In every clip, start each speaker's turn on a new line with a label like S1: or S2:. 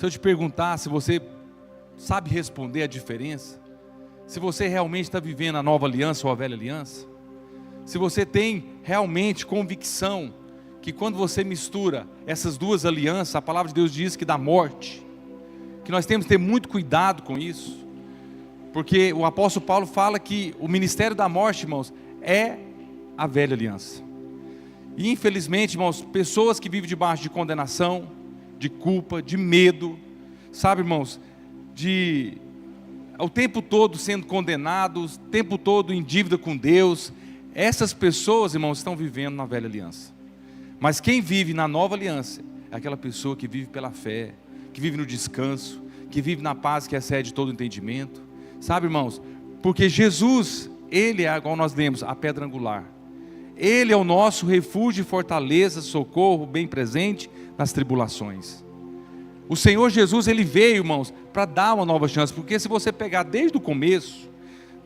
S1: Se eu te perguntar se você sabe responder a diferença, se você realmente está vivendo a nova aliança ou a velha aliança, se você tem realmente convicção que quando você mistura essas duas alianças, a palavra de Deus diz que dá morte, que nós temos que ter muito cuidado com isso, porque o apóstolo Paulo fala que o ministério da morte, irmãos, é a velha aliança. E infelizmente, irmãos, pessoas que vivem debaixo de condenação, de culpa, de medo, sabe, irmãos, o tempo todo sendo condenados, o tempo todo em dívida com Deus, essas pessoas, irmãos, estão vivendo na velha aliança. Mas quem vive na nova aliança é aquela pessoa que vive pela fé, que vive no descanso, que vive na paz que excede todo entendimento, sabe, irmãos, porque Jesus, Ele é, igual nós lemos, a pedra angular, Ele é o nosso refúgio, fortaleza, socorro, bem presente nas tribulações. O Senhor Jesus, Ele veio, irmãos, para dar uma nova chance, porque se você pegar desde o começo,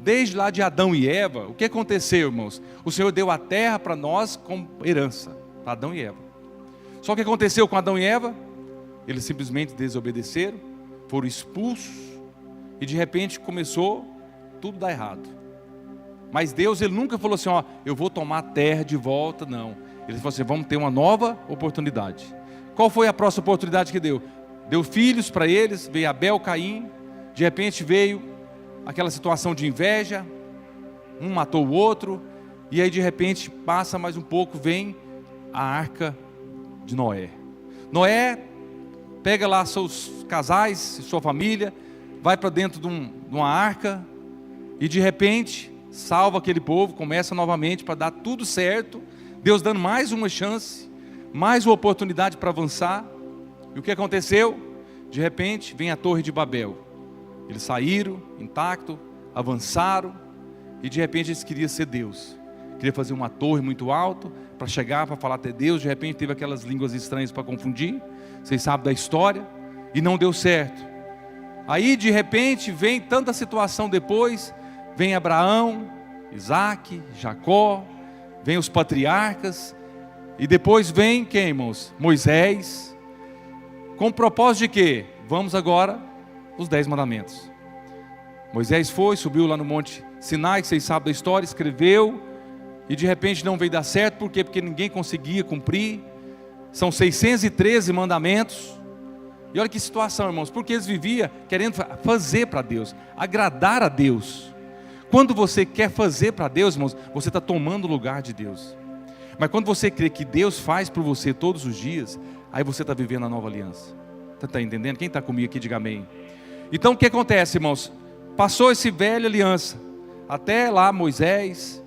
S1: desde lá de Adão e Eva, o que aconteceu, irmãos? O Senhor deu a terra para nós como herança, para Adão e Eva. Só que o que aconteceu com Adão e Eva? Eles simplesmente desobedeceram, foram expulsos, e de repente começou tudo a dar errado. Mas Deus, Ele nunca falou assim, eu vou tomar a terra de volta, não. Ele falou assim, vamos ter uma nova oportunidade. Qual foi a próxima oportunidade que deu? Deu filhos para eles, veio Abel, Caim, de repente veio aquela situação de inveja, um matou o outro, e aí de repente passa mais um pouco, vem a arca de Noé. Noé pega lá seus casais, sua família, vai para dentro de uma arca, e de repente salva aquele povo, começa novamente para dar tudo certo, Deus dando mais uma chance, mais uma oportunidade para avançar. E o que aconteceu? De repente vem a Torre de Babel. Eles saíram intacto, avançaram, e de repente eles queriam ser Deus, queria fazer uma torre muito alta, para chegar, para falar até Deus. De repente teve aquelas línguas estranhas para confundir, vocês sabem da história, e não deu certo. Aí de repente vem tanta situação depois, vem Abraão, Isaac, Jacó, vem os patriarcas, e depois vem quem, irmãos? Moisés, com o propósito de quê? Vamos agora, os 10 mandamentos. Moisés foi, subiu lá no monte Sinai, que vocês sabem da história, escreveu, e de repente não veio dar certo. Por quê? Porque ninguém conseguia cumprir. São 613 mandamentos, e olha que situação, irmãos, porque eles viviam querendo fazer para Deus, agradar a Deus. Quando você quer fazer para Deus, irmãos, você está tomando o lugar de Deus. Mas quando você crê que Deus faz por você todos os dias, aí você está vivendo a nova aliança. Você está entendendo? Quem está comigo aqui, diga amém. Então o que acontece, irmãos? Passou esse velha aliança, até lá Moisés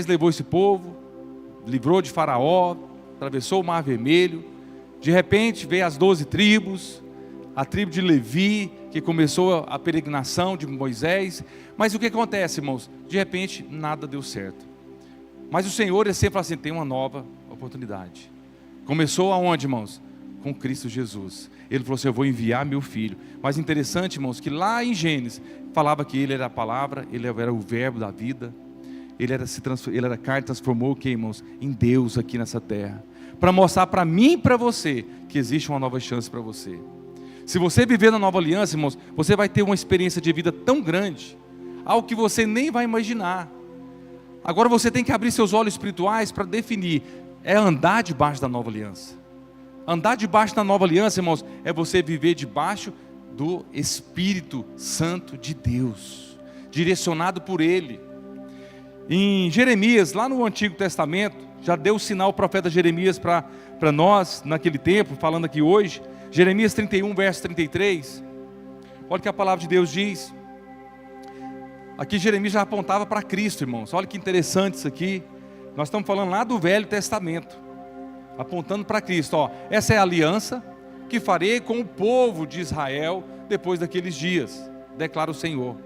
S1: levou esse povo, livrou de Faraó, atravessou o Mar Vermelho. De repente veio as 12 tribos, a tribo de Levi, que começou a peregrinação de Moisés. Mas o que acontece, irmãos? De repente nada deu certo. Mas o Senhor, Ele sempre fala assim, tem uma nova oportunidade. Começou aonde, irmãos? Com Cristo Jesus. Ele falou assim, eu vou enviar meu filho. Mas interessante, irmãos, que lá em Gênesis falava que Ele era a palavra, Ele era o verbo da vida, Ele era carne, transformou o que, irmãos? Em Deus aqui nessa terra, para mostrar para mim e para você que existe uma nova chance para você. Se você viver na nova aliança, irmãos, você vai ter uma experiência de vida tão grande, algo que você nem vai imaginar. Agora você tem que abrir seus olhos espirituais para definir, é andar debaixo da nova aliança. Andar debaixo da nova aliança, irmãos, é você viver debaixo do Espírito Santo de Deus, direcionado por Ele. Em Jeremias, lá no Antigo Testamento, já deu o sinal o profeta Jeremias para nós, naquele tempo, falando aqui hoje. Jeremias 31, verso 33, olha o que a palavra de Deus diz. Aqui Jeremias já apontava para Cristo, irmãos, olha que interessante isso aqui. Nós estamos falando lá do Velho Testamento, apontando para Cristo. Essa é a aliança que farei com o povo de Israel depois daqueles dias, declara o Senhor.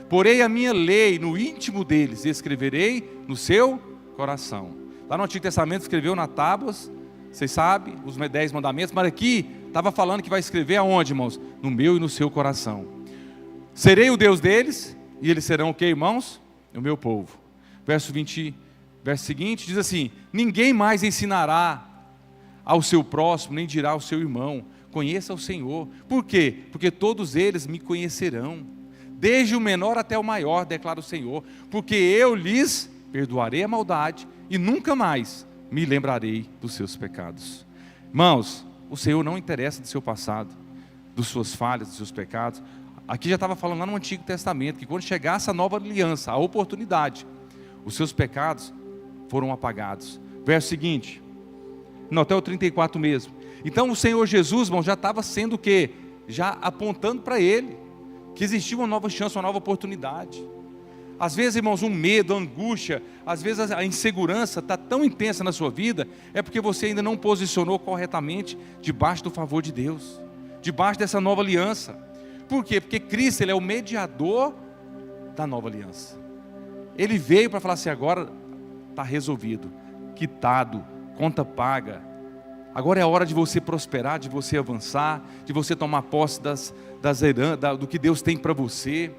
S1: Porei a minha lei no íntimo deles e escreverei no seu coração. Lá no Antigo Testamento escreveu na tábuas, vocês sabem, os 10 mandamentos, mas aqui estava falando que vai escrever aonde, irmãos? No meu e no seu coração. Serei o Deus deles, e eles serão o que, irmãos? O meu povo. Verso seguinte diz assim, ninguém mais ensinará ao seu próximo, nem dirá ao seu irmão, conheça o Senhor. Por quê? Porque todos eles me conhecerão, desde o menor até o maior, declara o Senhor, porque eu lhes perdoarei a maldade e nunca mais me lembrarei dos seus pecados. Irmãos, o Senhor não interessa do seu passado, das suas falhas, dos seus pecados. Aqui já estava falando lá no Antigo Testamento, que quando chegasse a nova aliança, a oportunidade, os seus pecados foram apagados. Verso seguinte, não, até o 34 mesmo. Então o Senhor Jesus, irmão, já estava sendo o quê? Já apontando para ele, que existia uma nova chance, uma nova oportunidade. Às vezes, irmãos, um medo, a angústia, às vezes a insegurança está tão intensa na sua vida, é porque você ainda não posicionou corretamente debaixo do favor de Deus, debaixo dessa nova aliança. Por quê? Porque Cristo, Ele é o mediador da nova aliança. Ele veio para falar assim, agora está resolvido, quitado, conta paga. Agora é a hora de você prosperar, de você avançar, de você tomar posse do que Deus tem para você.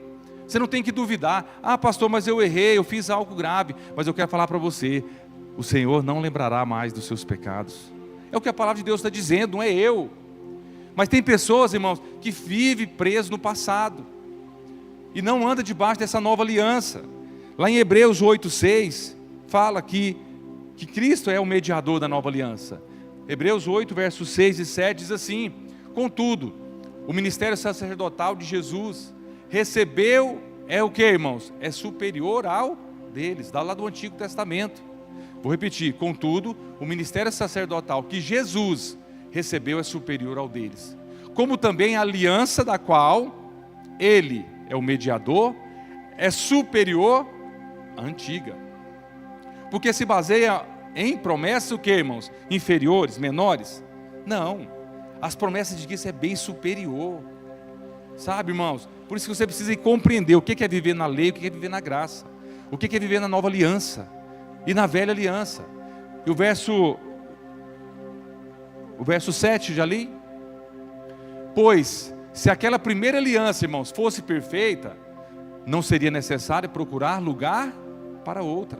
S1: Você não tem que duvidar, pastor, mas eu errei, eu fiz algo grave. Mas eu quero falar para você, o Senhor não lembrará mais dos seus pecados. É o que a palavra de Deus está dizendo, não é eu. Mas tem pessoas, irmãos, que vivem presos no passado e não anda debaixo dessa nova aliança. Lá em Hebreus 8:6 fala que Cristo é o mediador da nova aliança. Hebreus 8, versos 6 e 7 diz assim: contudo, o ministério sacerdotal de Jesus recebeu, é o que, irmãos? É superior ao deles, lá do Antigo Testamento. Vou repetir, contudo, o ministério sacerdotal que Jesus recebeu é superior ao deles, como também a aliança da qual Ele é o mediador, é superior à antiga, porque se baseia em promessas o que, irmãos? Inferiores, menores? Não, as promessas de Cristo é bem superior, sabe, irmãos? Por isso que você precisa compreender o que é viver na lei, o que é viver na graça, o que é viver na nova aliança e na velha aliança. E o verso 7, já li? Pois, se aquela primeira aliança, irmãos, fosse perfeita, não seria necessário procurar lugar para outra.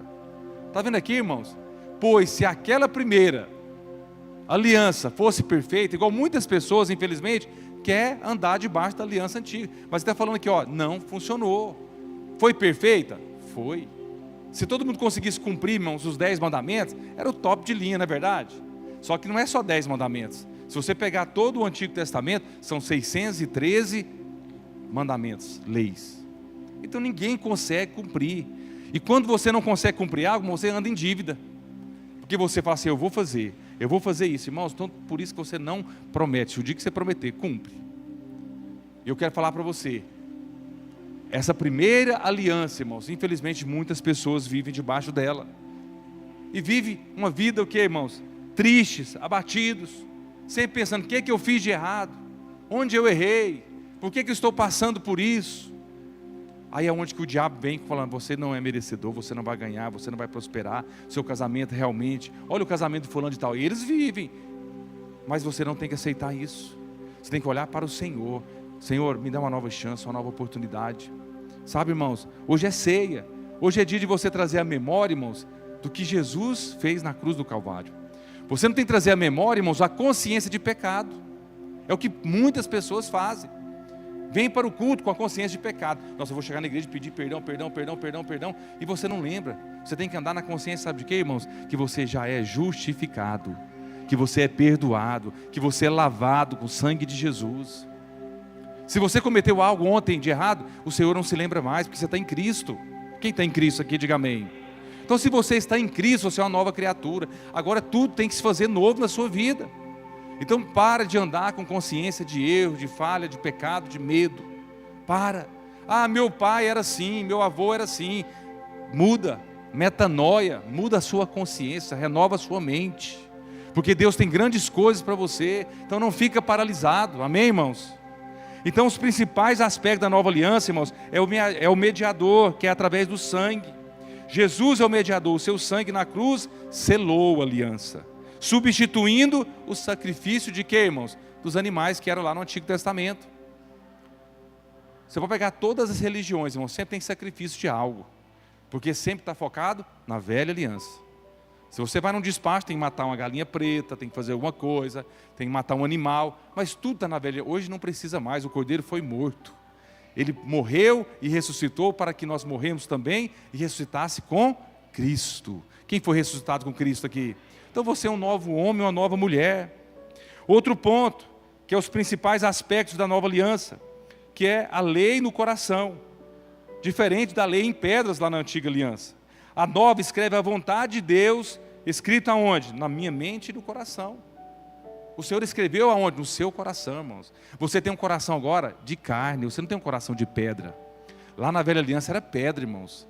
S1: Está vendo aqui, irmãos? Pois, se aquela primeira aliança fosse perfeita, igual muitas pessoas, infelizmente, quer andar debaixo da aliança antiga, mas está falando aqui, não funcionou. Foi perfeita? Foi. Se todo mundo conseguisse cumprir, irmãos, os 10 mandamentos, era o top de linha, não é verdade? Só que não é só 10 mandamentos. Se você pegar todo o Antigo Testamento, são 613 mandamentos, leis. Então ninguém consegue cumprir. E quando você não consegue cumprir algo, você anda em dívida. Porque você fala assim, eu vou fazer isso, irmãos. Então por isso que você não promete. O dia que você prometer, cumpre. Eu quero falar para você, essa primeira aliança, irmãos, infelizmente muitas pessoas vivem debaixo dela. E vivem uma vida, o que, irmãos? Tristes, abatidos, sempre pensando, o que eu fiz de errado? Onde eu errei? Por que eu estou passando por isso? Aí é onde que o diabo vem falando, você não é merecedor, você não vai ganhar, você não vai prosperar, seu casamento realmente, olha o casamento de fulano de tal, e eles vivem, mas você não tem que aceitar isso, você tem que olhar para o Senhor. Senhor, me dá uma nova chance, uma nova oportunidade. Sabe, irmãos, hoje é ceia, hoje é dia de você trazer a memória, irmãos, do que Jesus fez na cruz do Calvário. Você não tem que trazer a memória, irmãos, a consciência de pecado. É o que muitas pessoas fazem. Vem para o culto com a consciência de pecado. Nossa, eu vou chegar na igreja e pedir perdão, e você não lembra. Você tem que andar na consciência, sabe de quê, irmãos? Que você já é justificado, que você é perdoado, que você é lavado com o sangue de Jesus. Se você cometeu algo ontem de errado, o Senhor não se lembra mais, porque você está em Cristo. Quem está em Cristo aqui, diga amém. Então se você está em Cristo, você é uma nova criatura. Agora tudo tem que se fazer novo na sua vida. Então para de andar com consciência de erro, de falha, de pecado, de medo. Para. Meu pai era assim, meu avô era assim. Muda, metanoia, muda a sua consciência, renova a sua mente. Porque Deus tem grandes coisas para você. Então não fica paralisado, amém, irmãos? Então os principais aspectos da nova aliança, irmãos, é o mediador, que é através do sangue. Jesus é o mediador, o seu sangue na cruz selou a aliança, substituindo o sacrifício de quê, irmãos? Dos animais que eram lá no Antigo Testamento. Você pode pegar todas as religiões, irmãos, sempre tem sacrifício de algo, porque sempre está focado na velha aliança. Se você vai num despacho, tem que matar uma galinha preta, tem que fazer alguma coisa, tem que matar um animal, mas tudo está na velha. Hoje não precisa mais, o cordeiro foi morto. Ele morreu e ressuscitou para que nós morremos também e ressuscitasse com Cristo. Quem foi ressuscitado com Cristo aqui? Então você é um novo homem, uma nova mulher. Outro ponto, que é os principais aspectos da nova aliança, que é a lei no coração, diferente da lei em pedras lá na antiga aliança. A nova escreve a vontade de Deus, escrita aonde? Na minha mente e no coração. O Senhor escreveu aonde? No seu coração, irmãos. Você tem um coração agora de carne, você não tem um coração de pedra. Lá na velha aliança era pedra, irmãos.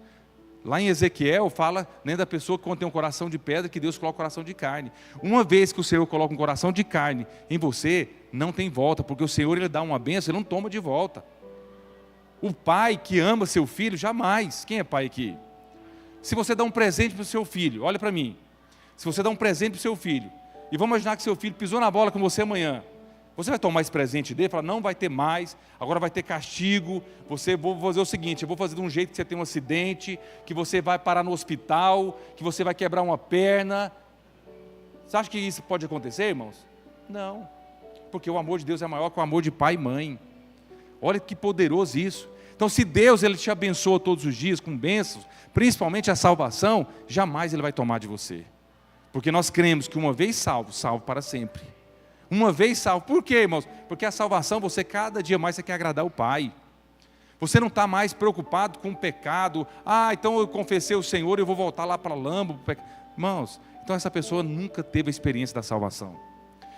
S1: Lá em Ezequiel fala nem da pessoa que tem um coração de pedra, que Deus coloca um coração de carne. Uma vez que o Senhor coloca um coração de carne em você, não tem volta, porque o Senhor Ele dá uma bênção, Ele não toma de volta. O pai que ama seu filho, jamais. Quem é pai aqui? Se você dá um presente para o seu filho, olha para mim. Se você dá um presente para o seu filho, e vamos imaginar que seu filho pisou na bola com você amanhã, você vai tomar esse presente dele e falar, não vai ter mais, agora vai ter castigo, vou fazer o seguinte, eu vou fazer de um jeito que você tem um acidente, que você vai parar no hospital, que você vai quebrar uma perna. Você acha que isso pode acontecer, irmãos? Não, porque o amor de Deus é maior que o amor de pai e mãe. Olha que poderoso isso. Então se Deus Ele te abençoa todos os dias com bênçãos, principalmente a salvação, jamais Ele vai tomar de você. Porque nós cremos que uma vez salvo, salvo para sempre. Uma vez salvo. Por quê, irmãos? Porque a salvação, você cada dia mais você quer agradar o Pai. Você não está mais preocupado com o pecado. Então eu confessei o Senhor e eu vou voltar lá para a lama. Irmãos, então essa pessoa nunca teve a experiência da salvação.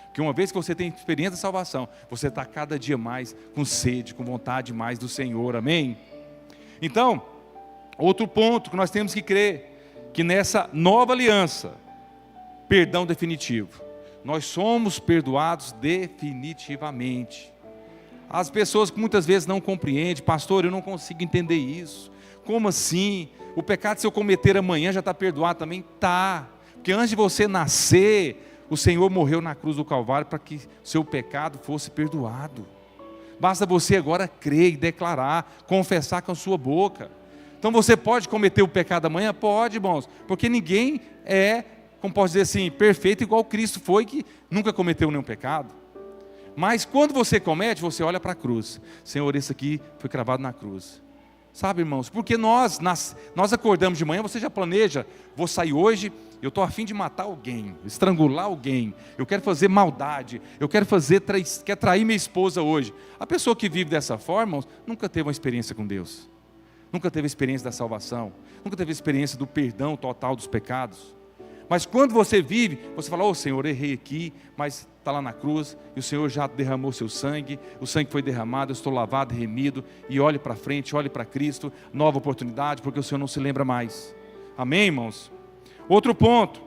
S1: Porque uma vez que você tem experiência da salvação, você está cada dia mais com sede, com vontade mais do Senhor. Amém? Então, outro ponto que nós temos que crer, que nessa nova aliança, perdão definitivo. Nós somos perdoados definitivamente. As pessoas que muitas vezes não compreendem, pastor, eu não consigo entender isso. Como assim? O pecado se eu cometer amanhã já está perdoado também? Tá. Porque antes de você nascer, o Senhor morreu na cruz do Calvário para que seu pecado fosse perdoado. Basta você agora crer e declarar, confessar com a sua boca. Então você pode cometer o pecado amanhã? Pode, irmãos, porque ninguém como posso dizer assim, perfeito igual Cristo foi, que nunca cometeu nenhum pecado. Mas quando você comete, você olha para a cruz. Senhor, esse aqui foi cravado na cruz. Sabe, irmãos, porque nós acordamos de manhã, você já planeja, vou sair hoje, eu estou a fim de matar alguém, estrangular alguém, eu quero fazer maldade, eu quero trair minha esposa hoje. A pessoa que vive dessa forma, irmãos, nunca teve uma experiência com Deus. Nunca teve a experiência da salvação, nunca teve a experiência do perdão total dos pecados. Mas quando você vive, você fala, Senhor, errei aqui, mas está lá na cruz, e o Senhor já derramou seu sangue, o sangue foi derramado, eu estou lavado e remido, e olhe para frente, olhe para Cristo, nova oportunidade, porque o Senhor não se lembra mais. Amém, irmãos? Outro ponto,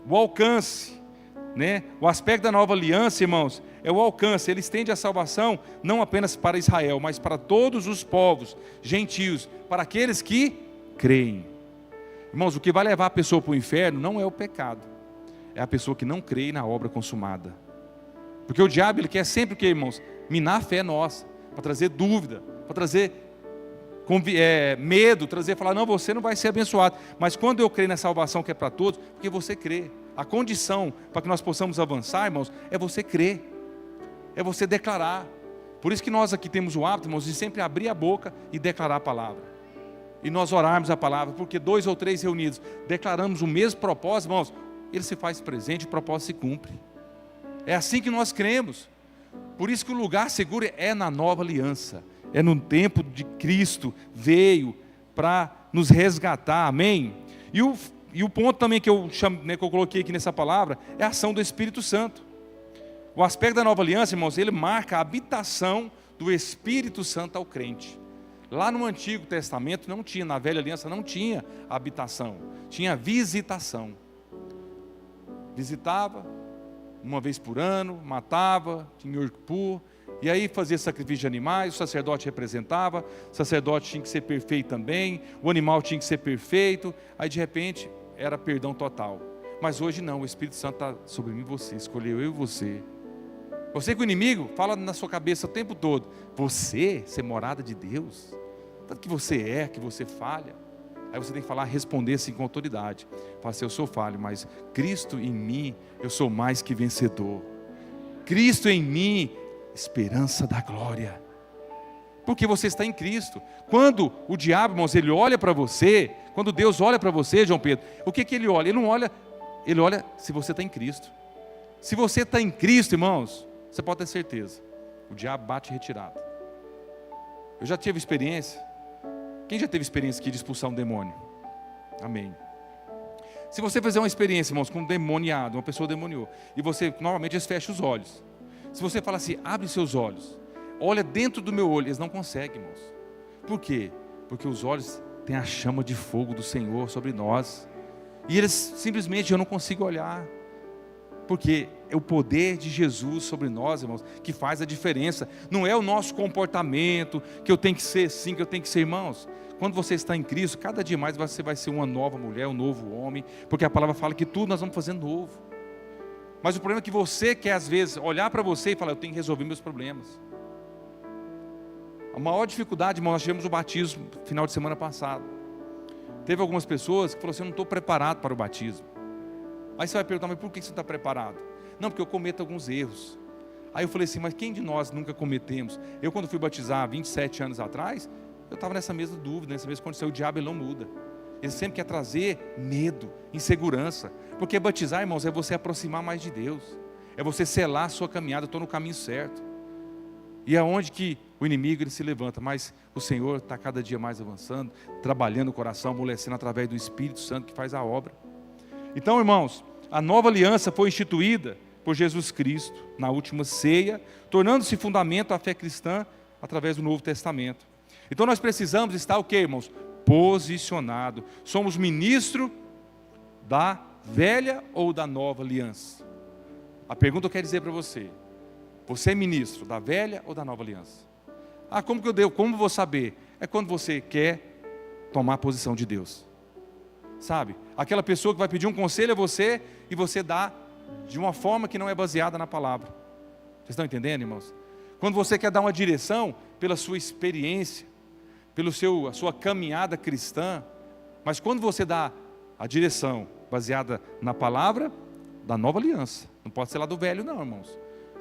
S1: o alcance, né? O aspecto da nova aliança, irmãos, é o alcance. Ele estende a salvação não apenas para Israel, mas para todos os povos, gentios, para aqueles que creem. Irmãos, o que vai levar a pessoa para o inferno não é o pecado, é a pessoa que não crê na obra consumada. Porque o diabo, ele quer sempre o que, irmãos? Minar a fé nossa, para trazer dúvida, para trazer medo, falar, não, você não vai ser abençoado. Mas quando eu creio na salvação que é para todos, porque você crê. A condição para que nós possamos avançar, irmãos, é você crer, é você declarar. Por isso que nós aqui temos o hábito, irmãos, de sempre abrir a boca e declarar a palavra. E nós orarmos a palavra, porque 2 ou 3 reunidos, declaramos o mesmo propósito, irmãos, ele se faz presente, o propósito se cumpre. É assim que nós cremos. Por isso que o lugar seguro é na nova aliança, é no tempo de Cristo, veio para nos resgatar, amém? E o ponto também que eu coloquei aqui nessa palavra, é a ação do Espírito Santo. O aspecto da nova aliança, irmãos, ele marca a habitação do Espírito Santo ao crente. Lá no Antigo Testamento não tinha, na Velha Aliança não tinha habitação, tinha visitação. Visitava uma vez por ano, matava, tinha Yom Kippur, e aí fazia sacrifício de animais, o sacerdote representava, o sacerdote tinha que ser perfeito também, o animal tinha que ser perfeito, aí de repente era perdão total. Mas hoje não, o Espírito Santo está sobre mim e você, escolheu eu e você. Você que o inimigo fala na sua cabeça o tempo todo, você ser morada de Deus, tanto que você que você falha. Aí você tem que falar, responder assim com autoridade. Fala assim, eu sou falho, mas Cristo em mim, eu sou mais que vencedor. Cristo em mim, esperança da glória. Porque você está em Cristo. Quando o diabo, irmãos, ele olha para você, quando Deus olha para você, João Pedro, o que que ele olha? Ele não olha, ele olha se você está em Cristo. Se você está em Cristo, irmãos, você pode ter certeza, o diabo bate retirado. Eu já tive experiência. Quem já teve experiência aqui de expulsar um demônio? Amém. Se você fizer uma experiência, irmãos, com um demoniado, uma pessoa demoniou, e você, normalmente eles fecham os olhos. Se você falar assim, abre seus olhos, olha dentro do meu olho, eles não conseguem, irmãos. Por quê? Porque os olhos têm a chama de fogo do Senhor sobre nós. E eles simplesmente, eu não consigo olhar. Porque é o poder de Jesus sobre nós, irmãos, que faz a diferença. Não é o nosso comportamento, que eu tenho que ser assim, que eu tenho que ser, irmãos. Quando você está em Cristo, cada dia mais você vai ser uma nova mulher, um novo homem. Porque a palavra fala que tudo nós vamos fazer novo. Mas o problema é que você quer, às vezes, olhar para você e falar, eu tenho que resolver meus problemas. A maior dificuldade, irmão, nós tivemos o batismo no final de semana passado. Teve algumas pessoas que falaram assim, eu não estou preparado para o batismo. Aí você vai perguntar, mas por que você não está preparado? Não, porque eu cometo alguns erros. Aí eu falei assim, mas quem de nós nunca cometemos? Eu quando fui batizar 27 anos atrás, eu estava nessa mesma dúvida, nessa mesma condição. O diabo ele não muda. Ele sempre quer trazer medo, insegurança. Porque batizar, irmãos, é você aproximar mais de Deus. É você selar a sua caminhada, eu estou no caminho certo. E é onde que o inimigo ele se levanta, mas o Senhor está cada dia mais avançando, trabalhando o coração, amolecendo através do Espírito Santo que faz a obra. Então, irmãos, a nova aliança foi instituída por Jesus Cristo na última ceia, tornando-se fundamento da fé cristã através do Novo Testamento. Então nós precisamos estar o quê, irmãos? Posicionado. Somos ministro da velha ou da nova aliança? A pergunta eu quero dizer para você. Você é ministro da velha ou da nova aliança? Ah, como vou saber? É quando você quer tomar a posição de Deus. Sabe? Aquela pessoa que vai pedir um conselho a você e você dá de uma forma que não é baseada na palavra. Vocês estão entendendo, irmãos? Quando você quer dar uma direção pela sua experiência, a sua caminhada cristã, mas quando você dá a direção baseada na palavra da nova aliança, não pode ser lá do velho não, irmãos.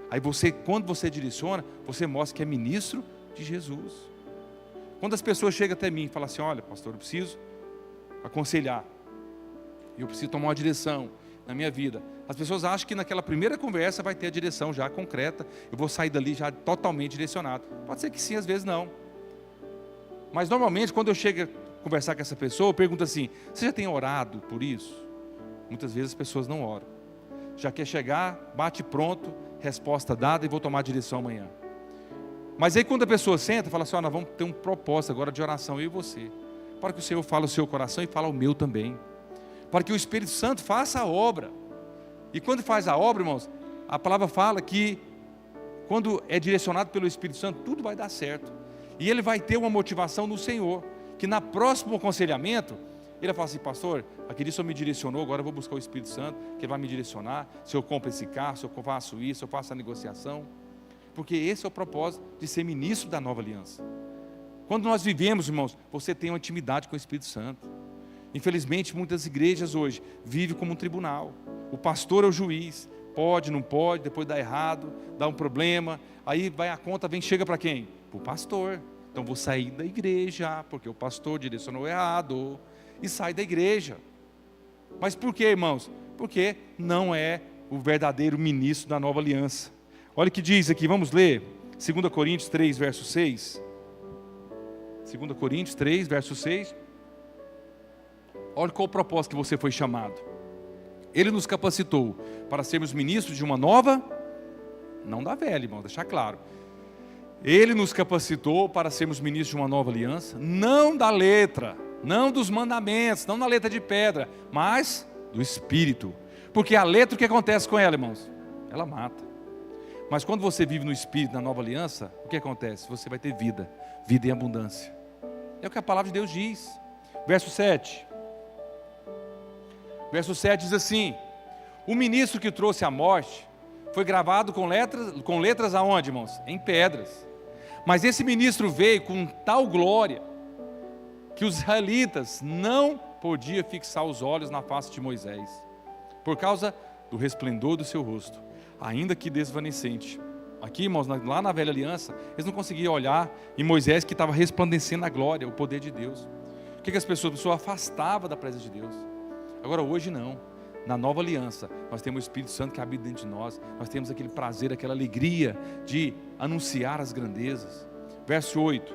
S1: Aí quando você direciona, você mostra que é ministro de Jesus. Quando as pessoas chegam até mim e falam assim, olha pastor, eu preciso aconselhar, eu preciso tomar uma direção na minha vida. As pessoas acham que naquela primeira conversa vai ter a direção já concreta, eu vou sair dali já totalmente direcionado. Pode ser que sim, às vezes não. Mas normalmente quando eu chego a conversar com essa pessoa, eu pergunto assim, você já tem orado por isso? Muitas vezes as pessoas não oram. Já quer chegar, bate pronto, resposta dada e vou tomar a direção amanhã. Mas aí quando a pessoa senta, fala assim, nós vamos ter um propósito agora de oração, eu e você. Para que o Senhor fale o seu coração e fale o meu também. Para que o Espírito Santo faça a obra. E quando faz a obra, irmãos, a palavra fala que quando é direcionado pelo Espírito Santo, tudo vai dar certo. E ele vai ter uma motivação no Senhor, que na próximo aconselhamento, ele vai falar assim, pastor, aquele Senhor me direcionou, agora eu vou buscar o Espírito Santo, que ele vai me direcionar, se eu compro esse carro, se eu faço isso, se eu faço a negociação. Porque esse é o propósito de ser ministro da nova aliança. Quando nós vivemos, irmãos, você tem uma intimidade com o Espírito Santo. Infelizmente, muitas igrejas hoje vivem como um tribunal. O pastor é o juiz, pode, não pode, depois dá errado, dá um problema, aí vai a conta, chega para quem? Para o pastor. Então vou sair da igreja, porque o pastor direcionou errado, e sai da igreja. Mas por quê, irmãos? Porque não é o verdadeiro ministro da nova aliança. Olha o que diz aqui, vamos ler, 2 Coríntios 3, verso 6. 2 Coríntios 3, verso 6. Olha qual o propósito que você foi chamado. Ele nos capacitou para sermos ministros de uma nova, não da velha, irmão, deixar claro. Ele nos capacitou para sermos ministros de uma nova aliança, não da letra, não dos mandamentos, não da letra de pedra, mas do Espírito. Porque a letra, o que acontece com ela, irmãos? Ela mata. Mas quando você vive no Espírito, na nova aliança, o que acontece? Você vai ter vida, vida em abundância. É o que a palavra de Deus diz. Verso 7. Verso 7 diz assim, o ministro que trouxe a morte foi gravado com letras aonde, irmãos? Em pedras. Mas esse ministro veio com tal glória, que os israelitas não podiam fixar os olhos na face de Moisés, por causa do resplendor do seu rosto, ainda que desvanecente. Aqui, irmãos, lá na velha aliança, eles não conseguiam olhar em Moisés, que estava resplandecendo a glória, o poder de Deus. O que as pessoas afastavam da presença de Deus? Agora hoje não. Na nova aliança, nós temos o Espírito Santo que habita dentro de nós. Nós temos aquele prazer, aquela alegria de anunciar as grandezas. Verso 8.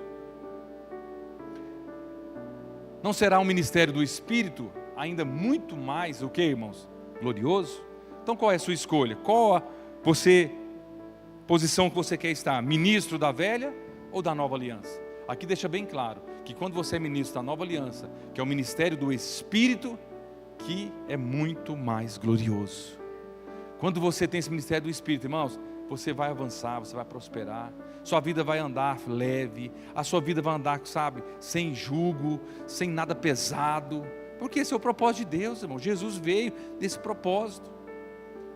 S1: Não será um ministério do Espírito ainda muito mais, o que, irmãos? Glorioso? Então qual é a sua escolha? Qual a posição que você quer estar? Ministro da velha ou da nova aliança? Aqui deixa bem claro que quando você é ministro da nova aliança, que é o ministério do Espírito, que é muito mais glorioso. Quando você tem esse ministério do Espírito, irmãos, você vai avançar, você vai prosperar, sua vida vai andar leve, a sua vida vai andar, sabe, sem jugo, sem nada pesado, porque esse é o propósito de Deus, irmão. Jesus veio desse propósito.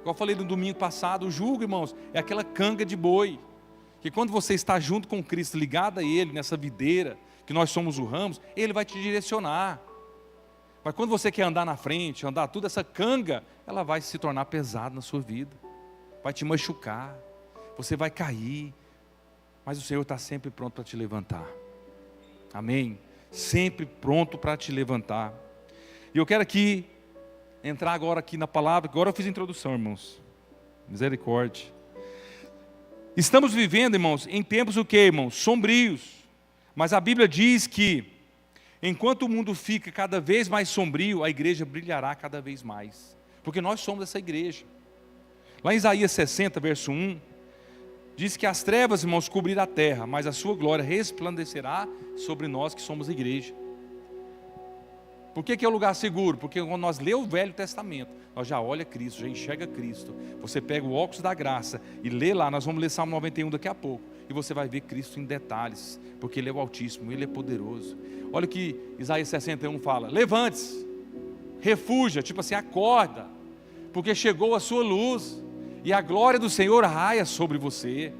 S1: Igual eu falei no domingo passado, o jugo, irmãos, é aquela canga de boi, que quando você está junto com Cristo, ligado a Ele, nessa videira, que nós somos o ramos, Ele vai te direcionar. Mas quando você quer andar na frente, andar tudo, essa canga, ela vai se tornar pesada na sua vida, vai te machucar, você vai cair, mas o Senhor está sempre pronto para te levantar, amém? Sempre pronto para te levantar. E eu quero aqui, entrar agora aqui na palavra, agora eu fiz a introdução, irmãos, misericórdia. Estamos vivendo, irmãos, em tempos o que, irmãos? Sombrios, mas a Bíblia diz que, enquanto o mundo fica cada vez mais sombrio, a igreja brilhará cada vez mais, porque nós somos essa igreja. Lá em Isaías 60, verso 1, diz que as trevas, irmãos, cobrirão a terra, mas a sua glória resplandecerá sobre nós que somos igreja. Por que é o lugar seguro? Porque quando nós lemos o Velho Testamento, nós já olha Cristo, já enxerga Cristo. Você pega o óculos da graça e lê lá, nós vamos ler Salmo 91 daqui a pouco, e você vai ver Cristo em detalhes, porque Ele é o Altíssimo, Ele é poderoso. Olha o que Isaías 61 fala: levante-se, refugia, tipo assim, acorda, porque chegou a sua luz, e a glória do Senhor raia sobre você.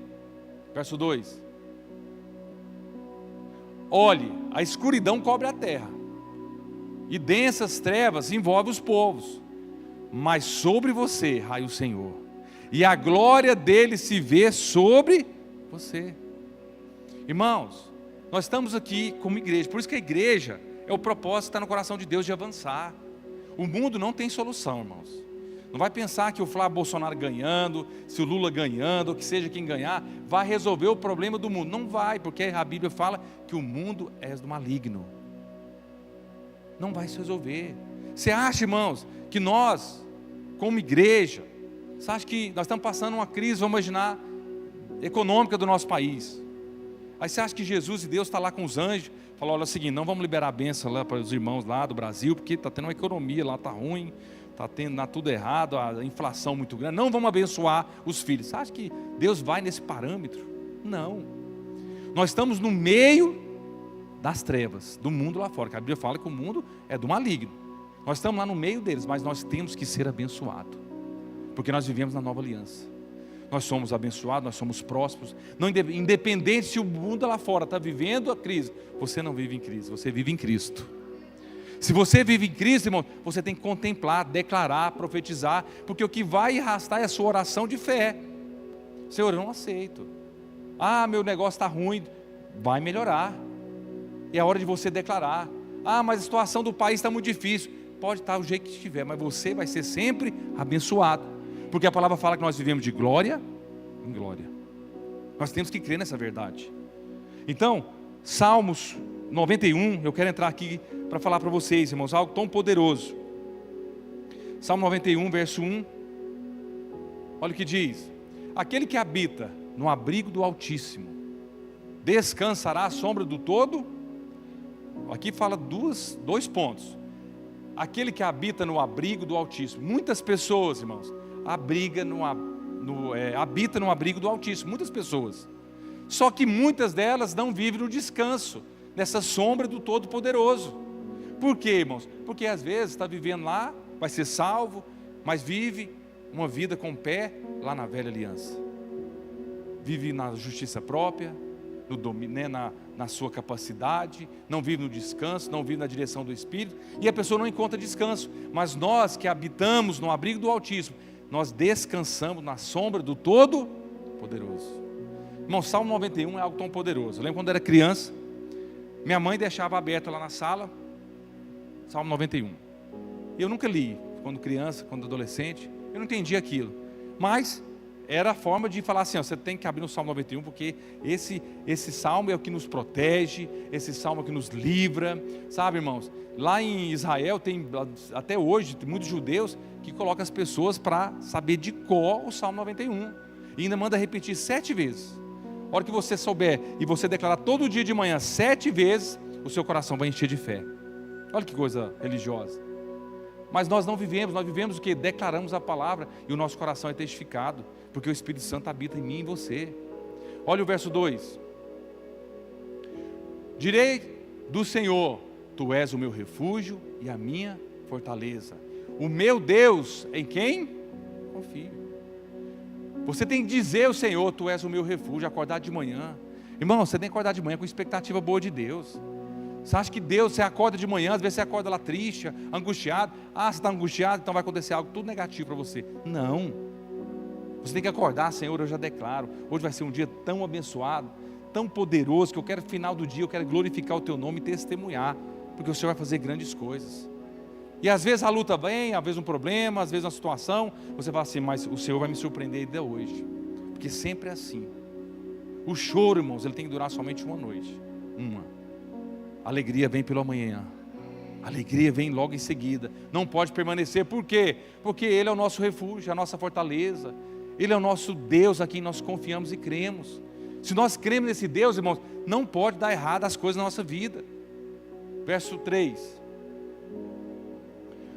S1: Verso 2: olhe, a escuridão cobre a terra, e densas trevas envolvem os povos, mas sobre você raia o Senhor, e a glória dele se vê sobre você. Irmãos, nós estamos aqui como igreja, por isso que a igreja é o propósito que está no coração de Deus de avançar. O mundo não tem solução, irmãos. Não vai pensar que o Flávio Bolsonaro ganhando, se o Lula ganhando, ou que seja quem ganhar, vai resolver o problema do mundo. Não vai, porque a Bíblia fala que o mundo é do maligno. Não vai se resolver. Você acha, irmãos, que nós, como igreja, você acha que nós estamos passando uma crise, vamos imaginar, econômica do nosso país? Aí você acha que Jesus e Deus está lá com os anjos, falou: olha, é o seguinte, não vamos liberar a bênção lá para os irmãos lá do Brasil, porque está tendo uma economia lá, está ruim, está tendo tudo errado, a inflação muito grande, não vamos abençoar os filhos. Você acha que Deus vai nesse parâmetro? Não. Nós estamos no meio das trevas, do mundo lá fora, que a Bíblia fala que o mundo é do maligno. Nós estamos lá no meio deles, mas nós temos que ser abençoados, porque nós vivemos na nova aliança. Nós somos abençoados, nós somos prósperos. Não, independente se o mundo lá fora está vivendo a crise, você não vive em crise, você vive em Cristo. Se você vive em Cristo, irmão, você tem que contemplar, declarar, profetizar, porque o que vai arrastar é a sua oração de fé. Senhor, eu não aceito. Ah, meu negócio está ruim. Vai melhorar. É a hora de você declarar. Ah, mas a situação do país está muito difícil. Pode estar do jeito que estiver, mas você vai ser sempre abençoado, porque a palavra fala que nós vivemos de glória em glória. Nós temos que crer nessa verdade. Então, Salmos 91, eu quero entrar aqui para falar para vocês, irmãos, algo tão poderoso. Salmo 91, verso 1. Olha o que diz: aquele que habita no abrigo do Altíssimo descansará à sombra do Todo. Aqui fala dois pontos. Aquele que habita no abrigo do Altíssimo. Muitas pessoas, irmãos, habita no abrigo do Altíssimo. Muitas pessoas. Só que muitas delas não vivem no descanso, nessa sombra do Todo-Poderoso. Por quê, irmãos? Porque às vezes está vivendo lá, vai ser salvo, mas vive uma vida com o pé lá na velha aliança. Vive na justiça própria, na sua capacidade, não vive no descanso, não vive na direção do Espírito, e a pessoa não encontra descanso. Mas nós que habitamos no abrigo do Altíssimo, nós descansamos na sombra do Todo-Poderoso. Irmão, Salmo 91 é algo tão poderoso. Eu lembro quando era criança, minha mãe deixava aberto lá na sala, Salmo 91. Eu nunca li, quando criança, quando adolescente, eu não entendia aquilo. Mas era a forma de falar assim, ó, você tem que abrir no Salmo 91, porque esse salmo é o que nos protege, esse salmo é o que nos livra, sabe, irmãos? Lá em Israel tem, até hoje, tem muitos judeus que colocam as pessoas para saber de cor o Salmo 91. E ainda manda repetir 7 vezes. A hora que você souber e você declarar todo dia de manhã 7 vezes, o seu coração vai encher de fé. Olha que coisa religiosa. Mas nós não vivemos, nós vivemos o que? Declaramos a palavra e o nosso coração é testificado, porque o Espírito Santo habita em mim e em você. Olha o verso 2. Direi do Senhor, tu és o meu refúgio e a minha fortaleza. O meu Deus, em quem confio. Você tem que dizer ao Senhor, tu és o meu refúgio, acordar de manhã. Irmão, você tem que acordar de manhã com expectativa boa de Deus. Você acha que Deus, você acorda de manhã, às vezes você acorda lá triste, angustiado. Você está angustiado, então vai acontecer algo tudo negativo para você. Não. Você tem que acordar, Senhor, eu já declaro, hoje vai ser um dia tão abençoado, tão poderoso, que eu quero, no final do dia, eu quero glorificar o Teu nome e testemunhar, porque o Senhor vai fazer grandes coisas. E às vezes a luta vem, às vezes um problema, às vezes uma situação, você fala assim, mas o Senhor vai me surpreender ainda hoje, porque sempre é assim. O choro, irmãos, ele tem que durar somente uma noite, a alegria vem pela manhã, a alegria vem logo em seguida, não pode permanecer. Por quê? Porque Ele é o nosso refúgio, a nossa fortaleza, Ele é o nosso Deus a quem nós confiamos e cremos. Se nós cremos nesse Deus, irmãos, não pode dar errado as coisas na nossa vida. Verso 3,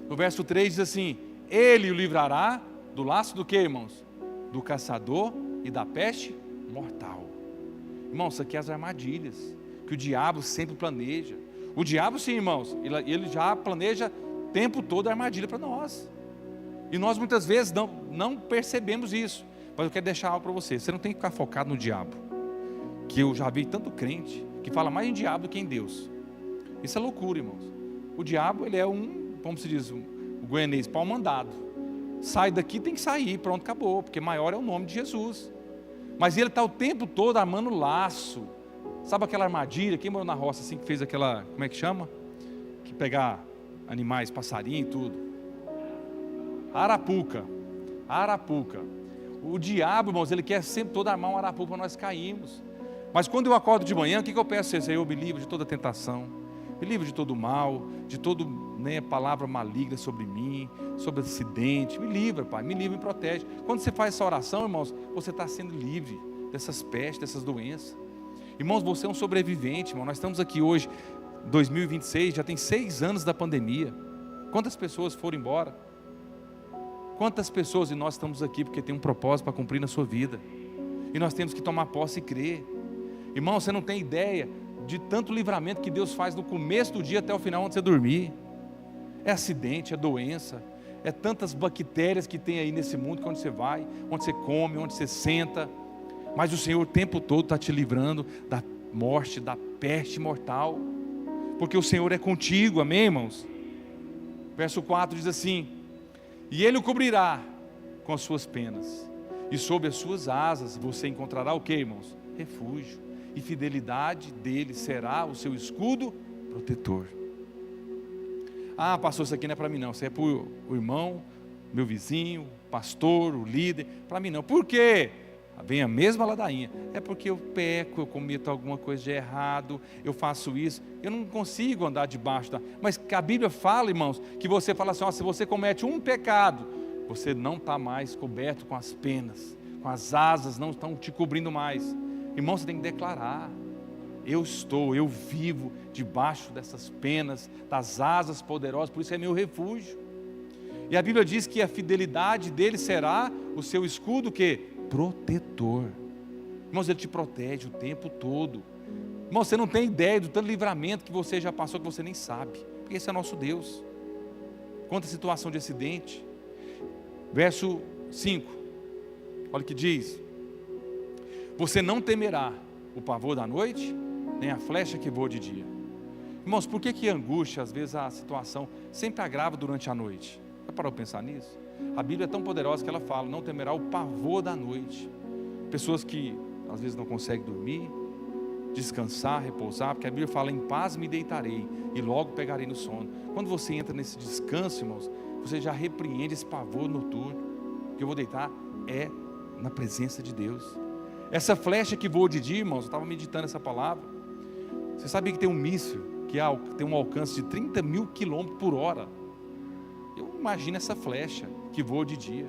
S1: no verso 3 diz assim, Ele o livrará do laço do que, irmãos? Do caçador e da peste mortal. Irmãos, isso aqui é as armadilhas que o diabo sempre planeja. O diabo, sim, irmãos, ele já planeja o tempo todo a armadilha para nós. E nós muitas vezes não percebemos isso. Mas eu quero deixar algo para você. Você não tem que ficar focado no diabo. Que eu já vi tanto crente que fala mais em diabo do que em Deus. Isso é loucura, irmãos. O diabo, ele é como se diz, o goianês, pau mandado. Sai daqui, tem que sair, pronto, acabou. Porque maior é o nome de Jesus. Mas ele está o tempo todo armando laço. Sabe aquela armadilha? Quem morou na roça assim, que fez aquela, como é que chama? Que pegar animais, passarinho e tudo. Arapuca. O diabo, irmãos, ele quer sempre todo armar um arapuca para nós cairmos. Mas quando eu acordo de manhã, o que eu peço? Senhor, me livre de toda tentação, me livre de todo mal, de toda palavra maligna sobre mim, sobre acidente. Me livra, Pai, me livra e me protege. Quando você faz essa oração, irmãos, você está sendo livre dessas pestes, dessas doenças. Irmãos, você é um sobrevivente, irmão. Nós estamos aqui hoje, 2026, já tem 6 anos da pandemia. Quantas pessoas foram embora? Quantas pessoas, e nós estamos aqui porque tem um propósito para cumprir na sua vida. E nós temos que tomar posse e crer. Irmão, você não tem ideia de tanto livramento que Deus faz no começo do dia até o final, onde você dormir. É acidente, é doença, é tantas bactérias que tem aí nesse mundo, que onde você vai, onde você come, onde você senta. Mas o Senhor o tempo todo está te livrando da morte, da peste mortal, porque o Senhor é contigo, amém, irmãos? Verso 4 diz assim, e Ele o cobrirá com as suas penas, e sob as suas asas você encontrará o que, irmãos? Refúgio, e fidelidade dele será o seu escudo protetor. Ah, pastor, isso aqui não é para mim não, isso é para o irmão, meu vizinho, pastor, o líder, para mim não. Por quê? Vem a mesma ladainha, é porque eu peco, eu cometo alguma coisa de errado, eu faço isso, eu não consigo andar debaixo da... Mas a Bíblia fala, irmãos, que você fala assim, ó, se você comete um pecado, você não está mais coberto com as penas, com as asas não estão te cobrindo mais. Irmão, você tem que declarar, eu vivo debaixo dessas penas, das asas poderosas, por isso é meu refúgio. E a Bíblia diz que a fidelidade dele será o seu escudo, que protetor. Irmãos, Ele te protege o tempo todo. Irmão, você não tem ideia do tanto livramento que você já passou, que você nem sabe, porque esse é nosso Deus. Quanta situação de acidente. Verso 5, olha o que diz: você não temerá o pavor da noite, nem a flecha que voa de dia. Irmãos, por que a angústia, às vezes a situação, sempre agrava durante a noite? Já parou para pensar nisso? A Bíblia é tão poderosa que ela fala, não temerá o pavor da noite. Pessoas que às vezes não conseguem dormir, descansar, repousar, porque a Bíblia fala, em paz me deitarei e logo pegarei no sono. Quando você entra nesse descanso, irmãos, você já repreende esse pavor noturno. O que eu vou deitar é na presença de Deus. Essa flecha que voa de dia, irmãos, eu estava meditando essa palavra. Você sabia que tem um míssil que tem um alcance de 30 mil quilômetros por hora? Eu imagino essa flecha que voa de dia.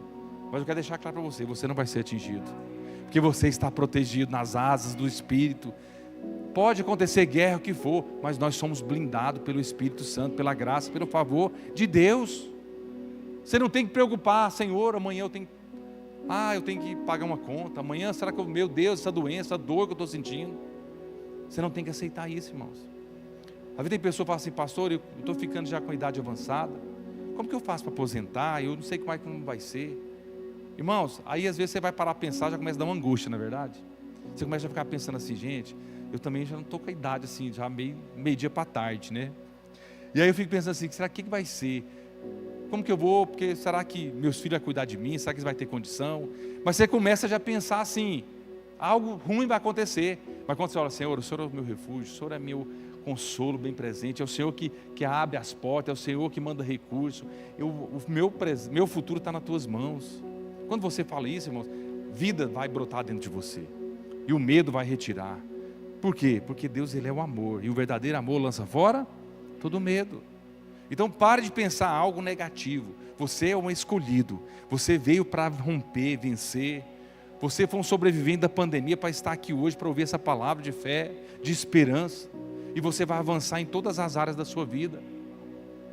S1: Mas eu quero deixar claro para você, você não vai ser atingido, porque você está protegido nas asas do Espírito. Pode acontecer guerra, o que for, mas nós somos blindados pelo Espírito Santo, pela graça, pelo favor de Deus. Você não tem que preocupar, Senhor, amanhã eu tenho que pagar uma conta, amanhã será que meu Deus, essa doença, essa dor que eu estou sentindo. Você não tem que aceitar isso, irmãos. Às vezes tem pessoa que fala assim, pastor, eu estou ficando já com a idade avançada, como que eu faço para aposentar? Eu não sei como vai ser. Irmãos, aí às vezes você vai parar para pensar, já começa a dar uma angústia, na verdade. Você começa a ficar pensando assim, gente, eu também já não estou com a idade assim, já meio-dia para tarde, né? E aí eu fico pensando assim, será que vai ser? Como que eu vou? Porque será que meus filhos vão cuidar de mim? Será que eles vão ter condição? Mas você começa já a pensar assim, algo ruim vai acontecer. Mas quando você fala, Senhor, o Senhor é o meu refúgio, o Senhor é meu consolo bem presente, é o Senhor que abre as portas, é o Senhor que manda recurso, o meu futuro está nas tuas mãos. Quando você fala isso, irmãos, vida vai brotar dentro de você, e o medo vai retirar. Por quê? Porque Deus, Ele é o amor, e o verdadeiro amor lança fora todo medo. Então pare de pensar algo negativo. Você é um escolhido, você veio para romper, vencer. Você foi um sobrevivente da pandemia para estar aqui hoje, para ouvir essa palavra de fé, de esperança. E você vai avançar em todas as áreas da sua vida.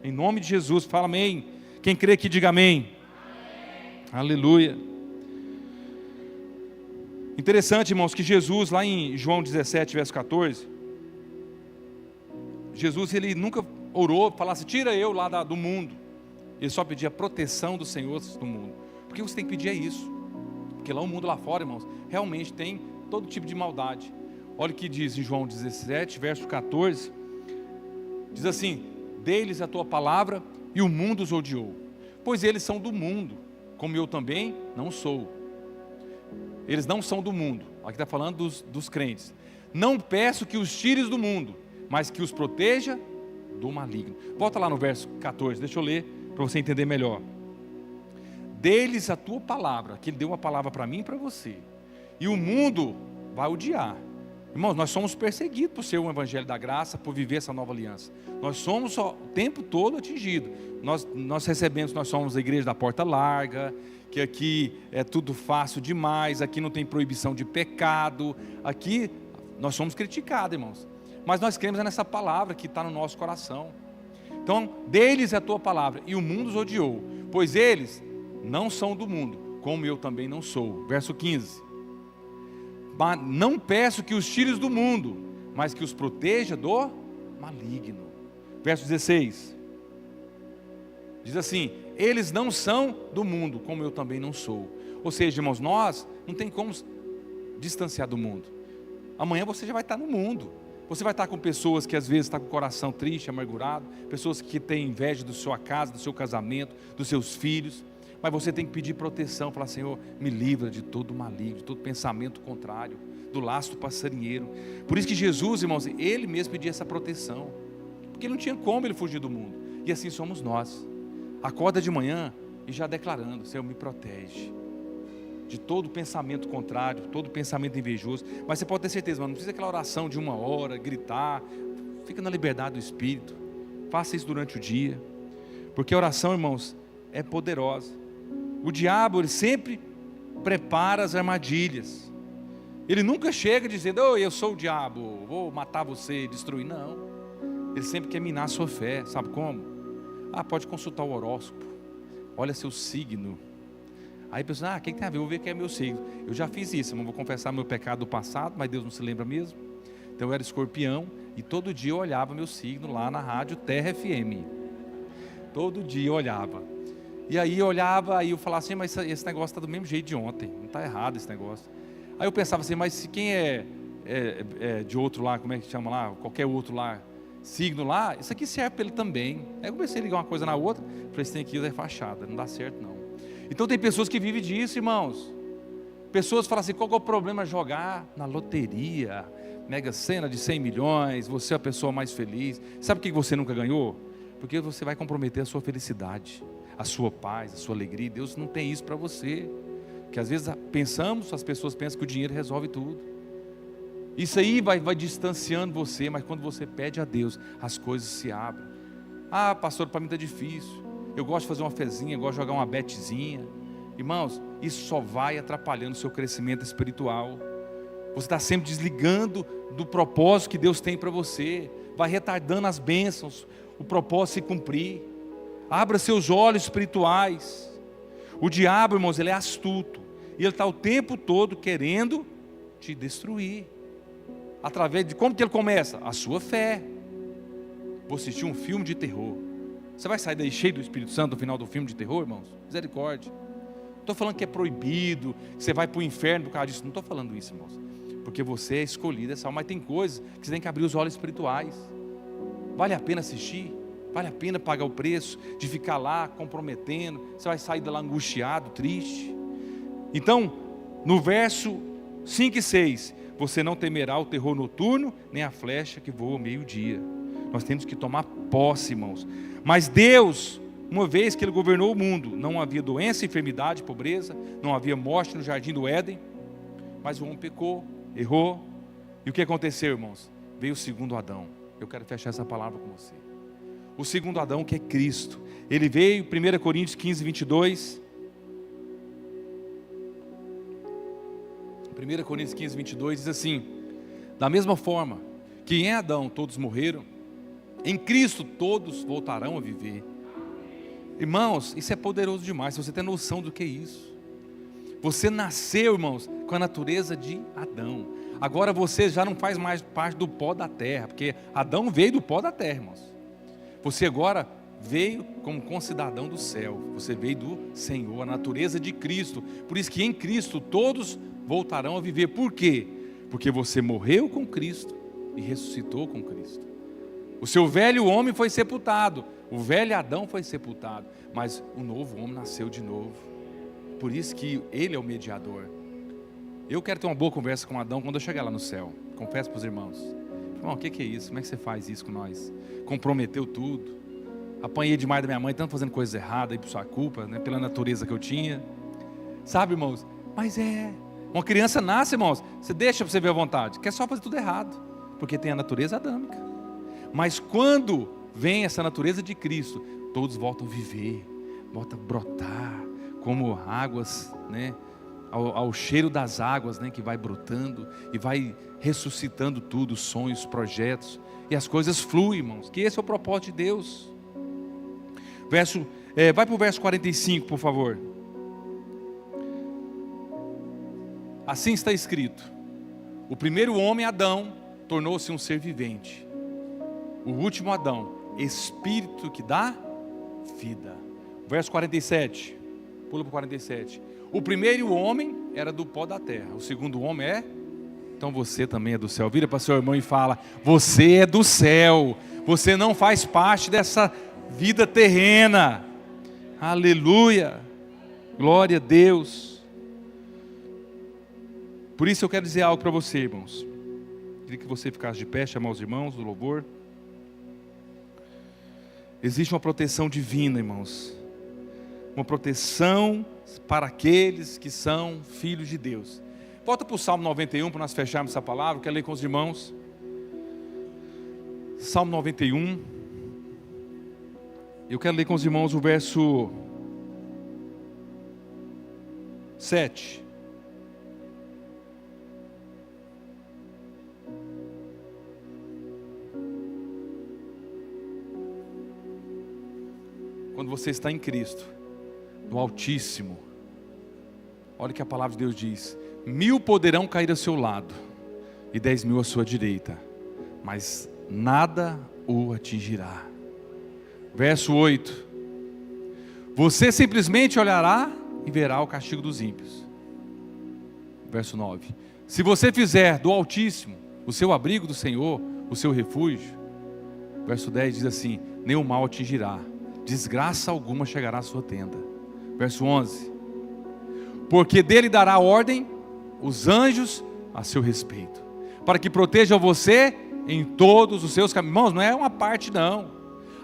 S1: Em nome de Jesus, fala amém. Quem crê aqui, diga amém. Amém. Aleluia. Interessante, irmãos, que Jesus, lá em João 17, verso 14, Jesus, Ele nunca orou, falasse, tira eu lá do mundo. Ele só pedia a proteção do Senhor do mundo. Porque você tem que pedir é isso. Porque lá o mundo lá fora, irmãos, realmente tem todo tipo de maldade. Olha o que diz em João 17, verso 14. Diz assim, dê-lhes a tua palavra e o mundo os odiou. Pois eles são do mundo, como eu também não sou. Eles não são do mundo. Aqui está falando dos crentes. Não peço que os tires do mundo, mas que os proteja do maligno. Volta lá no verso 14, deixa eu ler para você entender melhor. Dê-lhes a tua palavra, que Ele deu uma palavra para mim e para você. E o mundo vai odiar. Irmãos, nós somos perseguidos por ser um evangelho da graça, por viver essa nova aliança. Nós somos o tempo todo atingidos. Nós recebemos, nós somos a igreja da porta larga, que aqui é tudo fácil demais, aqui não tem proibição de pecado, aqui nós somos criticados, irmãos. Mas nós cremos nessa palavra que está no nosso coração. Então, deles é a tua palavra, e o mundo os odiou, pois eles não são do mundo, como eu também não sou. Verso 15. Mas não peço que os tires do mundo, mas que os proteja do maligno. Verso 16. Diz assim, eles não são do mundo, como eu também não sou. Ou seja, irmãos, nós não tem como distanciar do mundo. Amanhã você já vai estar no mundo. Você vai estar com pessoas que às vezes estão com o coração triste, amargurado, pessoas que têm inveja da sua casa, do seu casamento, dos seus filhos. Mas você tem que pedir proteção, falar, Senhor, me livra de todo maligno, de todo pensamento contrário, do laço do passarinheiro. Por isso que Jesus, irmãos, Ele mesmo pedia essa proteção, porque não tinha como Ele fugir do mundo. E assim somos nós. Acorda de manhã e já declarando, Senhor, me protege de todo pensamento contrário, todo pensamento invejoso. Mas você pode ter certeza, mano, não precisa aquela oração de 1 hora, gritar. Fica na liberdade do Espírito. Faça isso durante o dia, porque a oração, irmãos, é poderosa. O diabo, ele sempre prepara as armadilhas. Ele nunca chega dizendo, eu sou o diabo, vou matar você, destruir. Não. Ele sempre quer minar a sua fé. Sabe como? Pode consultar o horóscopo. Olha seu signo. Aí a pessoa, o que tem a ver? Eu vou ver que é meu signo. Eu já fiz isso, eu não vou confessar meu pecado do passado, mas Deus não se lembra mesmo. Então eu era escorpião e todo dia eu olhava meu signo lá na rádio Terra FM. Todo dia eu olhava. E aí eu olhava, aí eu falava assim, mas esse negócio está do mesmo jeito de ontem, não está errado esse negócio. Aí eu pensava assim, mas quem é de outro lá, como é que chama lá, qualquer outro lá, signo lá, isso aqui serve para ele também. Aí eu comecei a ligar uma coisa na outra, falei, isso tem aqui é fachada, não dá certo não. Então tem pessoas que vivem disso, irmãos. Pessoas falam assim, qual é o problema jogar na loteria, Mega Sena de 100 milhões, você é a pessoa mais feliz. Sabe por que você nunca ganhou? Porque você vai comprometer a sua felicidade, a sua paz, a sua alegria. Deus não tem isso para você. Que às vezes as pessoas pensam que o dinheiro resolve tudo. Isso aí vai distanciando você, mas quando você pede a Deus, as coisas se abrem. Ah, pastor, para mim está difícil. Eu gosto de fazer uma fezinha, gosto de jogar uma betezinha. Irmãos, isso só vai atrapalhando o seu crescimento espiritual. Você está sempre desligando do propósito que Deus tem para você. Vai retardando as bênçãos, o propósito se cumprir. Abra seus olhos espirituais. O diabo, irmãos, ele é astuto. E ele está o tempo todo querendo te destruir. Através de como que ele começa? A sua fé. Vou assistir um filme de terror. Você vai sair daí cheio do Espírito Santo no final do filme de terror, irmãos? Misericórdia. Não estou falando que é proibido, que você vai para o inferno por causa disso. Não estou falando isso, irmãos. Porque você é escolhido, essa alma. Mas tem coisas que você tem que abrir os olhos espirituais. Vale a pena assistir? Vale a pena pagar o preço de ficar lá comprometendo? Você vai sair de lá angustiado, triste. Então, no verso 5 e 6, você não temerá o terror noturno, nem a flecha que voa ao meio-dia. Nós temos que tomar posse, irmãos. Mas Deus, uma vez que Ele governou o mundo, não havia doença, enfermidade, pobreza, não havia morte no jardim do Éden. Mas o homem pecou, errou. E o que aconteceu, irmãos? Veio o segundo Adão. Eu quero fechar essa palavra com você. O segundo Adão, que é Cristo. Ele veio, 1 Coríntios 15, 22. 1 Coríntios 15, 22 diz assim: da mesma forma que em Adão todos morreram, em Cristo todos voltarão a viver. Irmãos, isso é poderoso demais. Você tem noção do que é isso? Você nasceu, irmãos, com a natureza de Adão. Agora você já não faz mais parte do pó da terra, porque Adão veio do pó da terra, irmãos. Você agora veio como concidadão do céu. Você veio do Senhor, a natureza de Cristo. Por isso que em Cristo todos voltarão a viver. Por quê? Porque você morreu com Cristo e ressuscitou com Cristo. O seu velho homem foi sepultado, o velho Adão foi sepultado, mas o novo homem nasceu de novo. Por isso que ele é o mediador. Eu quero ter uma boa conversa com Adão quando eu chegar lá no céu. Confesso para os irmãos. Irmão, o que é isso? Como é que você faz isso com nós? Comprometeu tudo. Apanhei demais da minha mãe, tanto fazendo coisas erradas aí por sua culpa, né? Pela natureza que eu tinha. Sabe, irmãos? Mas uma criança nasce, irmãos, você deixa para você ver à vontade, quer só fazer tudo errado, porque tem a natureza adâmica. Mas quando vem essa natureza de Cristo, todos voltam a viver, voltam a brotar, como águas, né? Ao cheiro das águas, né? Que vai brotando e vai ressuscitando tudo, sonhos, projetos, e as coisas fluem, irmãos, que esse é o propósito de Deus. Vai para o verso 45, por favor. Assim está escrito: o primeiro homem, Adão, tornou-se um ser vivente. O último Adão, espírito que dá vida. Verso 47, pula para o 47. O primeiro homem era do pó da terra, o segundo homem então você também é do céu. Vira para seu irmão e fala: você é do céu, você não faz parte dessa vida terrena. Aleluia, glória a Deus. Por isso eu quero dizer algo para você, irmãos. Queria que você ficasse de pé, chamar os irmãos do louvor. Existe uma proteção divina, irmãos. Uma proteção para aqueles que são filhos de Deus. Volta para o Salmo 91 para nós fecharmos essa palavra. Quero ler com os irmãos. Salmo 91. Eu quero ler com os irmãos o verso 7. Quando você está em Cristo, no Altíssimo, olha o que a palavra de Deus diz: 1000 poderão cair ao seu lado e 10.000 à sua direita, mas nada o atingirá. Verso 8: você simplesmente olhará e verá o castigo dos ímpios. Verso 9: Se você fizer do Altíssimo o seu abrigo do Senhor, o seu refúgio, verso 10 diz assim: nenhum mal atingirá, desgraça alguma chegará à sua tenda. Verso 11: porque dele dará ordem os anjos a seu respeito, para que protejam você em todos os seus caminhos. Irmãos, não é uma parte não.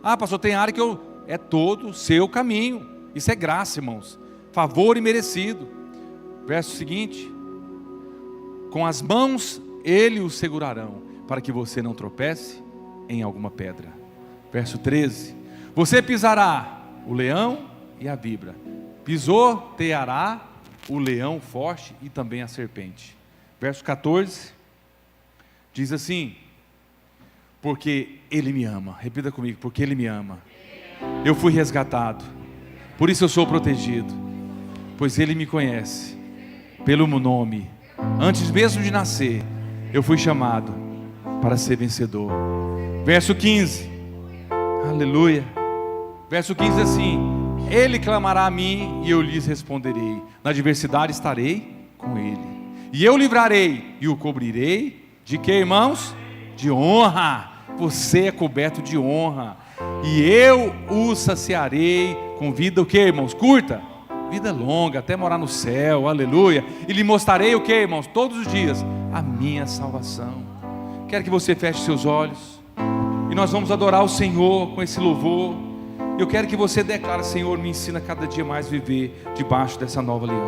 S1: Ah, pastor, tem área que é todo o seu caminho. Isso é graça, irmãos, favor imerecido. Verso seguinte: com as mãos ele o segurarão, para que você não tropece em alguma pedra. Verso 13: você pisará o leão e a víbora, pisoteará o leão forte e também a serpente. Verso 14 diz assim: porque ele me ama. Repita comigo: porque ele me ama. Eu fui resgatado, por isso eu sou protegido, pois ele me conhece pelo meu nome. Antes mesmo de nascer, eu fui chamado para ser vencedor. Verso 15, aleluia. Verso 15 assim: ele clamará a mim e eu lhes responderei. Na adversidade estarei com ele, e eu livrarei e o cobrirei de quê, irmãos? De honra. Você é coberto de honra, e eu o saciarei com vida, o que, irmãos? Curta, vida longa, até morar no céu, aleluia. E lhe mostrarei o que, irmãos? Todos os dias a minha salvação. Quero que você feche seus olhos, e nós vamos adorar o Senhor com esse louvor. Eu quero que você declare: Senhor, me ensina cada dia mais a viver debaixo dessa nova aliança.